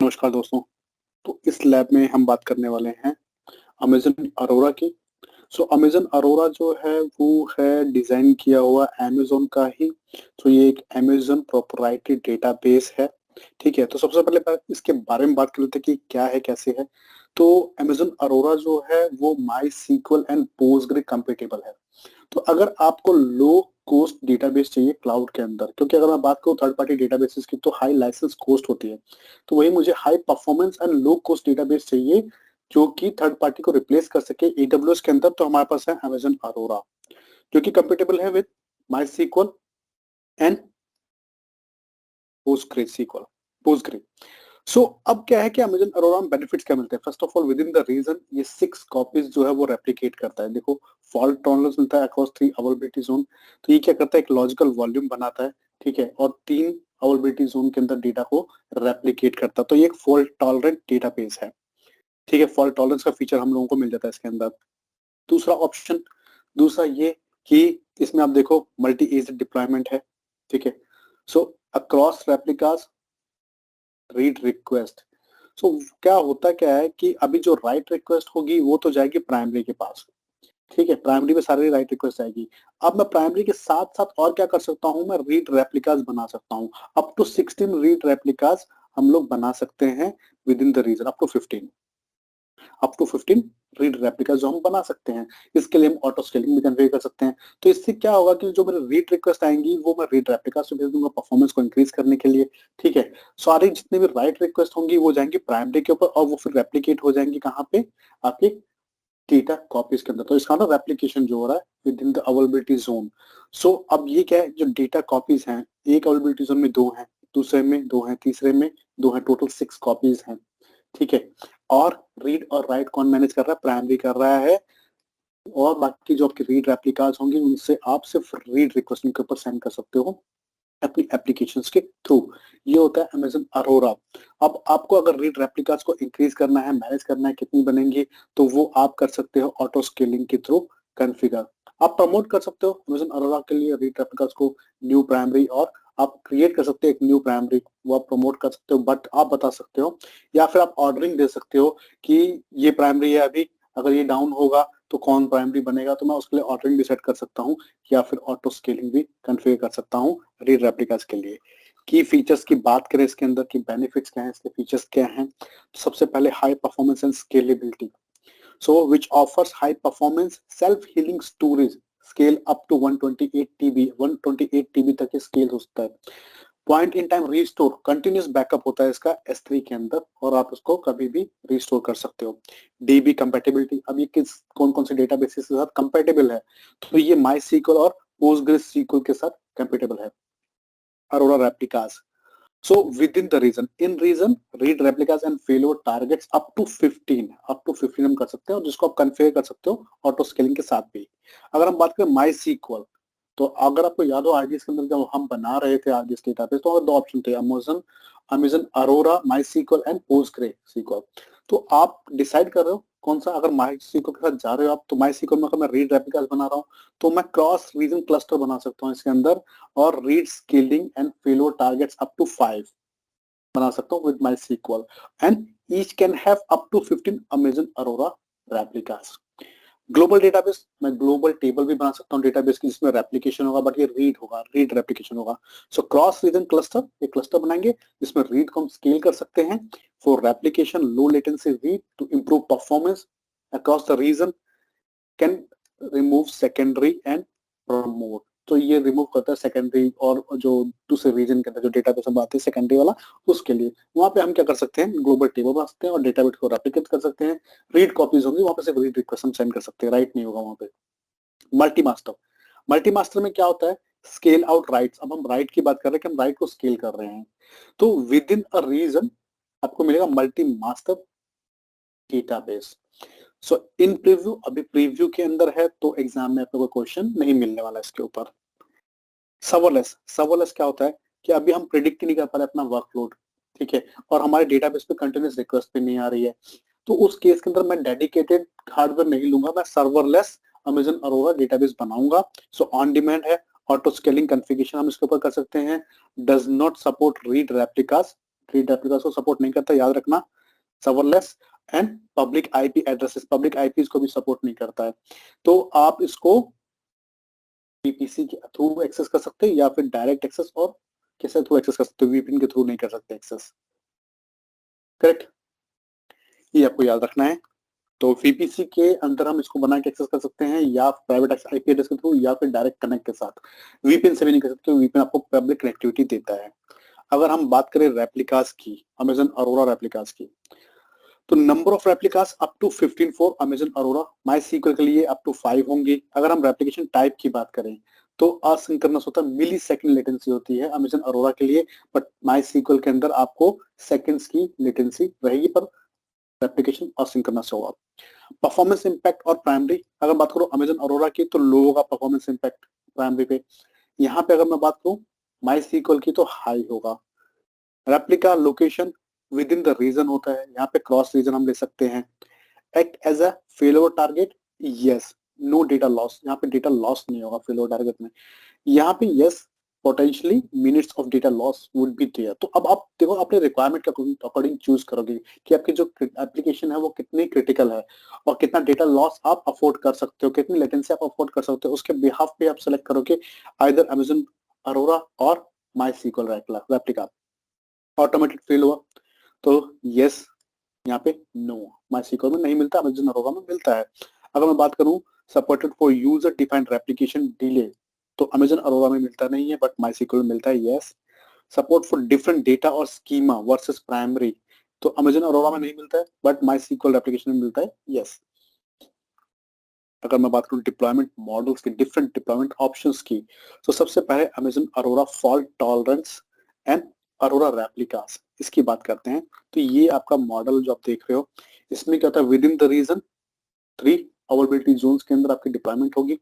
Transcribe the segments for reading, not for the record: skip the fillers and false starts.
नमस्कार दोस्तों। तो इस लैब में हम बात करने वाले हैं अमेज़न अरोरा की। सो अमेज़न अरोरा जो है वो है डिज़ाइन किया हुआ अमेज़न का ही। तो ये एक अमेज़न प्रोप्राइटरी डेटाबेस है, ठीक है? तो सबसे पहले इसके बारे में बात कर लेते हैं कि क्या है, कैसे है। तो अमेज़न अरोरा जो है वो मायसीक्वल एंड पोस्टग्रे कंपैटिबल है। तो अगर आपको लो कॉस्ट डेटाबेस चाहिए क्लाउड के अंदर, क्योंकि अगर मैं बात करूँ थर्ड पार्टी डेटाबेसेस की तो हाई लाइसेंस कॉस्ट होती है। तो वही मुझे high performance and low cost database चाहिए जो कि थर्ड पार्टी को रिप्लेस कर सके एडब्ल्यूएस के अंदर। तो हमारे पास है अमेज़न अरोरा जो कि कंपैटिबल है विद मायसीक्वल एंड पोस्टग्रे। सो अब क्या है कि अमेज़न अरोरा में बेनिफिट्स क्या मिलते हैं? First of all within the region ये 6 कॉपीज जो है वो रेप्लिकेट करता है। देखो फॉल्ट टॉलरेंस मिलता है अक्रॉस 3 अवेलेबिलिटी जोन। तो ये क्या करता है, एक लॉजिकल वॉल्यूम बनाता है, ठीक है? और 3 अवेलेबिलिटी जोन के अंदर डेटा को रेप्लिकेट करता है। तो ये एक फॉल्ट टॉलरेंट डेटाबेस है, ठीक है? फॉल्ट टॉलरेंस का फीचर हम लोगों को मिल जाता है इसके अंदर। दूसरा ये कि इसमें आप देखो मल्टी एजेंट डिप्लॉयमेंट है, ठीक है? सो अक्रॉस रेप्लिकास रीड रिक्वेस्ट। सो क्या होता क्या है कि अभी जो राइट रिक्वेस्ट होगी वो तो जाएगी प्राइमरी के पास, ठीक है? प्राइमरी में सारी राइट रिक्वेस्ट आएगी। अब मैं प्राइमरी के साथ साथ और क्या कर सकता हूँ, मैं रीड रेप्लिकास बना सकता हूँ। अप टू 16 रीड रेप्लिकास हम लोग बना सकते हैं within the region. Up to 15 read replicas जो हम बना सकते हैं। इसके लिए हम ऑटो स्केलिंग भी कन्फिगर कर सकते हैं। तो इससे क्या होगा कि जो मेरे रीड रिक्वेस्ट आएंगी वो मैं रीड रेप्लिकास में भेज दूंगा परफॉर्मेंस को इंक्रीज करने के लिए, ठीक है? सारी जितने भी राइट रिक्वेस्ट होंगी वो जाएंगी प्राइमरी के ऊपर और वो फिर रेप्लिकेट हो जाएंगी कहाँ पे, आपके डेटा कॉपीज के अंदर। तो इसका ना रेप्लिकेशन जो हो रहा है within the availability zone. So अब ये क्या है, जो डेटा कॉपीज हैं एक अवेलेबिलिटी जोन में 2 हैं, दूसरे में 2 हैं, तीसरे में 2 हैं, टोटल 6 कॉपीज हैं, ठीक है? और रीड और राइट कौन मैनेज कर रहा है? प्राइमरी कर रहा है। और बाकी जो आपके रीड रेप्लिकास होंगे उनसे आप सिर्फ रीड रिक्वेस्ट उनके ऊपर सेंड कर सकते हो अपनी एप्लीकेशंस के थ्रू। ये होता है अमेज़न अरोरा। अब आपको अगर रीड रेप्लिकास को इंक्रीज करना है, मैनेज करना है कितनी बनेंगी, तो वो आप कर सकते हो ऑटो स्केलिंग के थ्रू कॉन्फ़िगर। आप प्रमोट कर सकते हो अमेज़न अरोरा के लिए रीड रेप्लिकास को न्यू प्राइमरी, और आप क्रिएट कर सकते हो एक न्यू प्राइमरी, वो आप प्रमोट कर सकते हो, बट आप बता सकते हो या फिर आप ऑर्डरिंग दे सकते हो कि ये प्राइमरी है अभी, अगर ये डाउन होगा तो कौन प्राइमरी बनेगा। तो मैं उसके लिए ऑर्डरिंग भी सेट कर सकता हूँ या फिर ऑटो स्केलिंग भी कॉन्फ़िगर कर सकता हूँ रीड रेप्लिकास के लिए। की फीचर्स की बात करें इसके अंदर की बेनिफिट्स क्या हैं, इसके फीचर्स क्या हैं, तो सबसे पहले high performance and scalability. So which offers high performance self healing storage, scale up to 128 TB, 128 TB तक ये स्केल हो सकता है। Point in time restore, continuous backup होता है इसका S3 के अंदर और आप उसको कभी भी रिस्टोर कर सकते हो। डीबी कंपैटिबिलिटी, अब ये किस कौन कौन से डेटाबेसेस के साथ कंपैटिबल है, तो ये मायसीक्वल और पोस्टग्रेसक्यूएल के साथ कंपैटिबल है Arora replicas. So within the region, in region, read replicas and failover targets up to 15 हम कर सकते हैं और जिसको आप कन्फिगर कर सकते हो ऑटो स्केलिंग के साथ भी। अगर हम बात करें माई सीक्वल, तो अगर आपको याद हो आरडीएस के अंदर जब हम बना रहे थे आरडीएस डेटाबेस तो 2 ऑप्शन थे, Amazon Amazon Aurora MySQL and PostgreSQL. तो आप डिसाइड कर रहे हो कौन सा। अगर माई सीक्वल के साथ जा रहे हो आप, तो माई सीक्वल में अगर मैं रीड रेप्लिकास बना रहा हूँ तो मैं क्रॉस रीजन क्लस्टर बना सकता हूँ इसके अंदर, और read scaling and failover targets up to 5 बना सकता हूँ with MySQL, and each can have up to 15 Amazon Aurora replicas. Global database, मैं ग्लोबल टेबल भी बना सकता हूँ डेटाबेस की जिसमें रेप्लिकेशन होगा, बट ये रीड होगा, रीड रेप्लिकेशन होगा। सो क्रॉस रीजन क्लस्टर, एक क्लस्टर बनाएंगे जिसमें रीड को हम स्केल कर सकते हैं for replication, low latency read to improve performance across the region, can remove secondary and promote. तो ये रिमूव करता है सेकेंडरी और जो दूसरे रीजन के अंदर जो डेटाबेस हम बात है सेकेंडरी वाला, उसके लिए वहां पे हम क्या कर सकते हैं, ग्लोबल टेबल बना सकते हैं और डेटाबेस को रेप्लिकेट कर सकते हैं। रीड कॉपीज होंगी वहां पे सिर्फ रीड रिक्वेस्ट हम सेंड कर सकते हैं, राइट नहीं होगा वहां पे। मल्टी मास्टर, मल्टी मास्टर में क्या होता है, स्केल आउट राइट्स। अब हम राइट की बात कर रहे हैं कि हम राइट को स्केल कर रहे हैं, तो विद इन अ रीजन आपको मिलेगा मल्टी मास्टर डेटाबेस। सो इन प्रीव्यू, अभी प्रीव्यू के अंदर है तो एग्जाम में आपको कोई क्वेश्चन नहीं मिलने वाला इसके ऊपर। सर्वरलेस, सर्वरलेस क्या होता है कि अभी हम प्रिडिक्ट नहीं कर पा रहे अपना वर्कलोड, ठीक है? और हमारे डेटाबेस पे कंटिन्यूस रिक्वेस्ट भी नहीं आ रही है, तो उस केस के अंदर मैं डेडिकेटेड हार्डवेयर नहीं लूंगा, मैं सर्वरलेस अमेज़न अरोरा डेटाबेस बनाऊंगा। सो ऑन डिमांड है, ऑटो स्केलिंग कॉन्फ़िगरेशन हम इसके ऊपर कर सकते हैं। Does not support read replicas, read replicas को सपोर्ट नहीं करता, याद रखना। Serverless and public IP addresses, public IP को भी सपोर्ट नहीं करता है। तो आप इसको वीपीसी के थ्रू एक्सेस कर सकते हैं या फिर डायरेक्ट एक्सेस, और कैसे थ्रू एक्सेस कर सकते हो, वीपीएन के थ्रू नहीं कर सकते एक्सेस, करेक्ट, ये आपको याद रखना है। तो वीपीसी के अंदर हम इसको बना के एक्सेस कर सकते हैं या प्राइवेट आईपी एड्रेस के थ्रू या फिर डायरेक्ट कनेक्ट के साथ। वीपीएन से भी नहीं कर सकते, वीपीएन आपको पब्लिक कनेक्टिविटी देता है। अगर हम बात करें रेप्लिकास की, अमेजन अरोरा रेप्लिकास की, तो number of replicas up to 15 for Amazon Aurora, MySQL के लिए अप टू 5 होंगे। अगर हम रेप्लिकेशन टाइप की बात करें तो असिंक्रोनस होता है, मिली सेकेंड लेटेंसी होती है अमेजन अरोरा के लिए, बट माई सीक्वल के अंदर आपको सेकेंड्स की लेटेंसी रहेगी, पर रेप्लिकेशन असिंक्रोनस होगा। परफॉर्मेंस इंपैक्ट और प्राइमरी, अगर बात करो अमेजन अरोरा की तो लो होगा परफॉर्मेंस इंपैक्ट प्राइमरी पे। यहाँ पे अगर मैं बात करूं माई सीक्वल की तो हाई होगा। Replica location within the region होता है, यहाँ पे क्रॉस रीजन हम ले सकते हैं। Act as a failover target, yes, no data loss, यहाँ पे डेटा लॉस नहीं होगा फेलोवर टारगेट में। यहाँ पे yes, potentially minutes of data loss would be there. तो अब आप देखो अपने रिक्वायरमेंट के अकॉर्डिंग चूज करोगे कि आपकी जो एप्लीकेशन है वो कितनी क्रिटिकल है और कितना डेटा लॉस आप अफोर्ड कर सकते हो, कितनी लेटेंसी आप अफोर्ड कर सकते हो, उसके बिहाफ पे आप सेलेक्ट करोगे आइदर अमेजन अरोरा और माई सीक्वल रेप्लिका। ऑटोमेटेड फेल हुआ तो यस, यहाँ पे नो, माई सीक्वल में नहीं मिलता, अमेजन अरोरा में मिलता है। अगर मैं बात करूं supported for user defined replication delay, तो अमेजन अरोरा में मिलता नहीं है, बट माई सीक्वल में मिलता है, yes. Support for different data और स्कीमा वर्सेस प्राइमरी, तो अमेजन अरोरा में नहीं मिलता है, बट माई सीक्वल रेप्लिकेशन में मिलता है, यस। अगर मैं बात करूं डिप्लॉयमेंट मॉडल्स की, डिफरेंट डिप्लॉयमेंट ऑप्शंस की, तो सबसे पहले Amazon Arora fault tolerance and Arora replicas, इसकी बात करते हैं। तो ये आपका मॉडल जो आप देख रहे हो, इसमें क्या होता है, within the region 3 availability zones के अंदर आपकी डिप्लॉयमेंट होगी।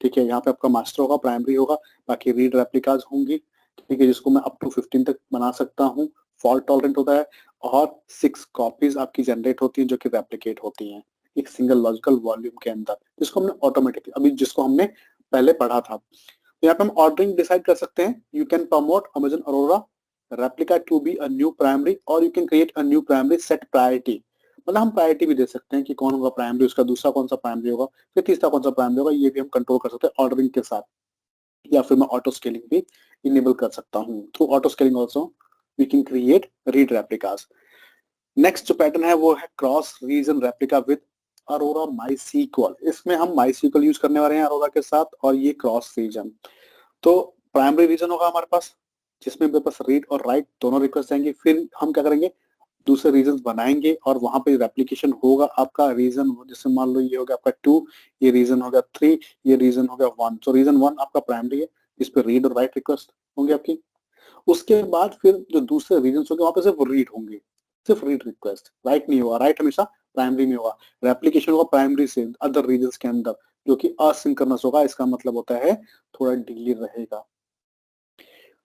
ठीक है, यहाँ पे आपका मास्टर होगा, प्राइमरी होगा, बाकी रीड रेप्लिकाज होंगी। ठीक है, जिसको मैं अप टू 15 तक बना सकता हूँ। फॉल्ट टॉलरेंट होता है और 6 कॉपीज आपकी जनरेट होती हैं जो कि रेप्लिकेट होती हैं एक सिंगल लॉजिकल वॉल्यूम के अंदर, जिसको हमने ऑटोमेटिकली अभी जिसको हमने पहले पढ़ा था। तो यहाँ पे हम ऑर्डरिंग डिसाइड कर सकते हैं। You can promote Amazon Aurora replica to be a new primary और you can create a new primary, set priority, मतलब हम प्रायोरिटी भी दे सकते हैं कि कौन होगा प्राइमरी, उसका दूसरा कौन सा प्राइमरी होगा, फिर तीसरा कौन सा प्राइमरी होगा, ये भी हम कंट्रोल कर सकते हैं ऑर्डरिंग के साथ। या फिर मैं ऑटो स्केलिंग भी इनेबल कर सकता हूँ। Through auto scaling also we can create read replicas. Next जो पैटर्न है वो है cross region replica with Aurora MySQL. इसमें हम माई सीक्वल यूज करने वाले हैं अरोरा के साथ, और ये क्रॉस रीजन। तो प्राइमरी रीजन होगा हमारे पास, जिसमें मेरे पास रीड और राइट दोनों रिक्वेस्ट जाएंगे। फिर हम क्या करेंगे, दूसरे रीजन बनाएंगे और वहां पे रेप्लिकेशन होगा आपका रीजन, जैसे मान लो ये हो गया आपका 2, ये रीजन हो गया 3, ये रीजन हो गया 1। तो रीजन 1 आपका प्राइमरी है, इस पे रीड और राइट रिक्वेस्ट होंगे आपकी। उसके बाद फिर जो दूसरे रीजन होंगे वहां पे सिर्फ रीड होंगे, सिर्फ रीड रिक्वेस्ट, राइट नहीं होगा। राइट हमेशा प्राइमरी में होगा, रेप्लिकेशन होगा प्राइमरी से अदर रीजन के अंदर, जो कि असिंक्रोनस होगा। इसका मतलब होता है थोड़ा डिले रहेगा।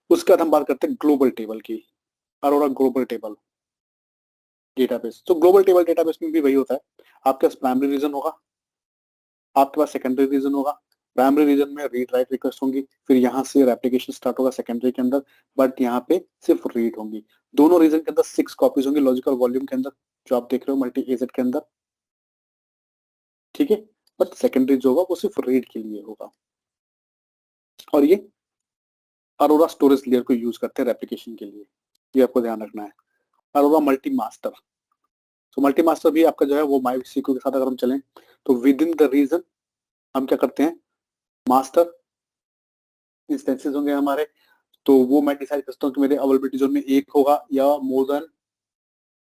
उसके बाद हम बात करते हैं ग्लोबल टेबल की, अरोरा ग्लोबल टेबल डेटाबेस। तो ग्लोबल टेबल डेटाबेस में भी वही होता है, आपके पास प्राइमरी रीजन होगा, आपके पास सेकेंडरी रीजन होगा। प्राइमरी रीजन में रीड राइट रिक्वेस्ट होंगी, फिर यहाँ से रेप्लिकेशन स्टार्ट होगा सेकेंडरी के अंदर, बट यहाँ पे सिर्फ रीड होंगी। दोनों रीजन के अंदर 6 कॉपीज होंगी लॉजिकल वॉल्यूम के अंदर, जो आप देख रहे हो मल्टी एजेड के अंदर। ठीक है, बट सेकेंडरी जो होगा वो सिर्फ रीड के लिए होगा। और ये अरोरा स्टोरेज लेयर को यूज करते हैं रेप्लिकेशन के लिए, ये आपको ध्यान रखना है। अरोरा मल्टी मास्टर, तो मल्टी मास्टर भी आपका जो है वो माई सीक्वल के साथ अगर हम चलें तो विद इन द रीजन हम क्या करते हैं, मास्टर इंस्टेंसेस होंगे हमारे, तो वो मैं डिसाइड करता हूँ कि मेरे अवेलेबिलिटी जोन में एक होगा या मोर देन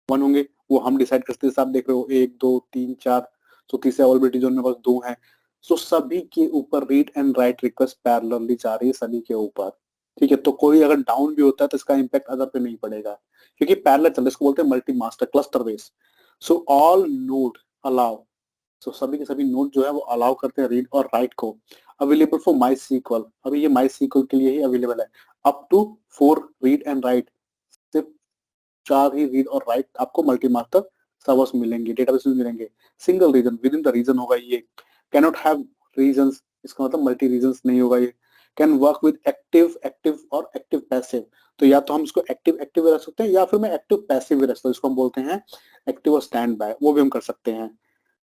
1 होंगे, वो हम डिसाइड करते हैं। आप देख रहे हो 1 2 3 4, तो तीसरे अवेलेबिलिटी जोन में बस 2 हैं। सो सभी के ऊपर read and right request parallelly जा रही है सभी के ऊपर। ठीक है, तो कोई अगर डाउन भी होता है तो इसका इम्पैक्ट अदर पे नहीं पड़ेगा, क्योंकि पैरेलल चल रहा है, इसको बोलते हैं multi master cluster base. So all node allow, so सभी के सभी नोड जो है वो अलाउ करते हैं रीड और राइट को। अवेलेबल फॉर माई सीक्वल, अभी ये माई सीक्वल के लिए ही अवेलेबल है। Up to 4 read and write, सिर्फ 4 ही रीड और राइट आपको मल्टी मास्टर सर्वर्स मिलेंगे, डेटाबेस में मिलेंगे। Single region within the region होगा ये, कैनॉट हैव रीजंस, इसका मतलब मल्टी रीजंस नहीं होगा ये। Can work with active active और एक्टिव पैसिव, तो या तो हम इसको एक्टिव एक्टिव रख सकते हैं या फिर मैं एक्टिव पैसिव रख सकता हूँ, इसको हम बोलते हैं एक्टिव और स्टैंड बाय, वो भी हम कर सकते हैं।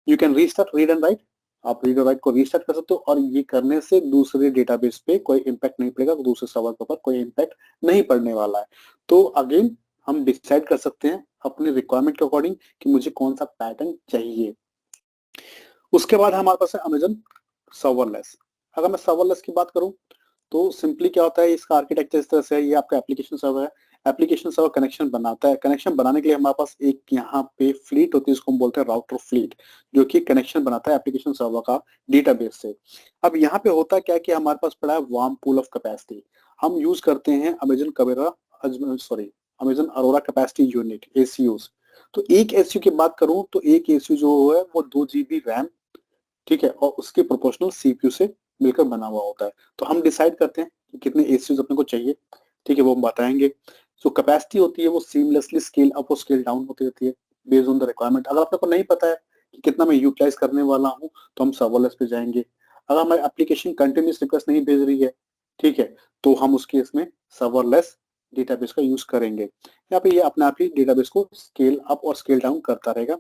You can restart read and right, आप रीड और राइट को रीस्टार्ट कर सकते हो और ये करने से दूसरे डेटाबेस पे कोई इम्पैक्ट नहीं पड़ेगा, दूसरे सर्वर के ऊपर कोई इम्पैक्ट नहीं पड़ने वाला है। तो अगेन हम डिसाइड कर सकते हैं अपने रिक्वायरमेंट के अकॉर्डिंग कि मुझे कौन सा पैटर्न चाहिए। उसके बाद हमारे पास है अमेजन सर्वरलेस। अगर मैं सर्वरलेस की बात करूं तो सिंपली क्या होता है, इसका आर्किटेक्चर इस तरह से है, ये आपका एप्लीकेशन सर्वर है, एप्लीकेशन सर्वर कनेक्शन बनाता है, कनेक्शन बनाने के लिए हमारे पास एक यहाँ पे फ्लीट होती है, इसको हम बोलते हैं राउटर फ्लीट, जो कि कनेक्शन बनाता है एप्लीकेशन सर्वर का डेटाबेस से। अब यहाँ पे होता क्या है कि हमारे पास पड़ा है वार्म पूल ऑफ कैपेसिटी, हम यूज करते हैं अमेजन कबेरा sorry Amazon Aurora capacity unit ACUs. तो एक एसयू की बात करूं तो एक एसयू जो है वो 2 GB रैम, ठीक है, और उसके प्रोपोर्शनल सीपीयू से मिलकर बना हुआ होता है। तो हम डिसाइड करते हैं कि कितने एसीयूज अपने को चाहिए, ठीक है, वो हम बताएंगे। जो कैपेसिटी होती है वो सीमलेसली स्केल अप और स्केल डाउन होती रहती है बेस्ड ऑन द रिक्वायरमेंट। अगर अपने को नहीं पता है कि कितना मैं यूटिलाइज करने वाला हूँ तो हम सर्वरलेस पे जाएंगे। अगर हमारी एप्लीकेशन कंटिन्यूस रिक्वेस्ट नहीं भेज रही है, ठीक है, तो हम उस केस में सर्वरलेस डेटाबेस का यूज करेंगे। यहाँ पे ये अपने आप ही डेटाबेस को स्केल अप और स्केल डाउन करता रहेगा।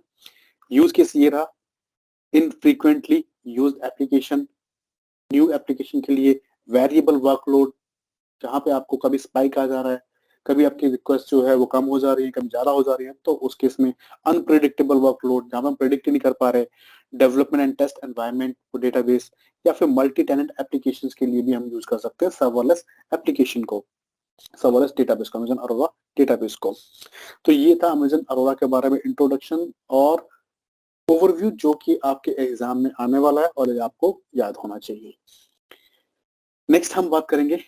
यूज केस ये रहा, infrequently used application, new application के लिए वेरिएबल वर्कलोड, जहां पे आपको कभी स्पाइक आ जा रहा है, कभी आपकी रिक्वेस्ट जो है वो कम हो जा रही है, कभी ज्यादा हो जा रही है, तो उस केस में अनप्रिडिक्टेबल वर्कलोड जहां हम प्रिडिक्ट नहीं कर पा रहे, development and test environment for database, या फिर मल्टी टेनेंट एप्लीकेशंस के लिए भी हम यूज कर सकते हैं सर्वरलेस एप्लीकेशन को, सर्वरलेस डेटाबेस को, अमेजन अरोरा डेटाबेस को। तो ये था अमेजन अरोरा के बारे में इंट्रोडक्शन और ओवरव्यू, जो कि आपके एग्जाम में आने वाला है और ये आपको याद होना चाहिए। नेक्स्ट हम बात करेंगे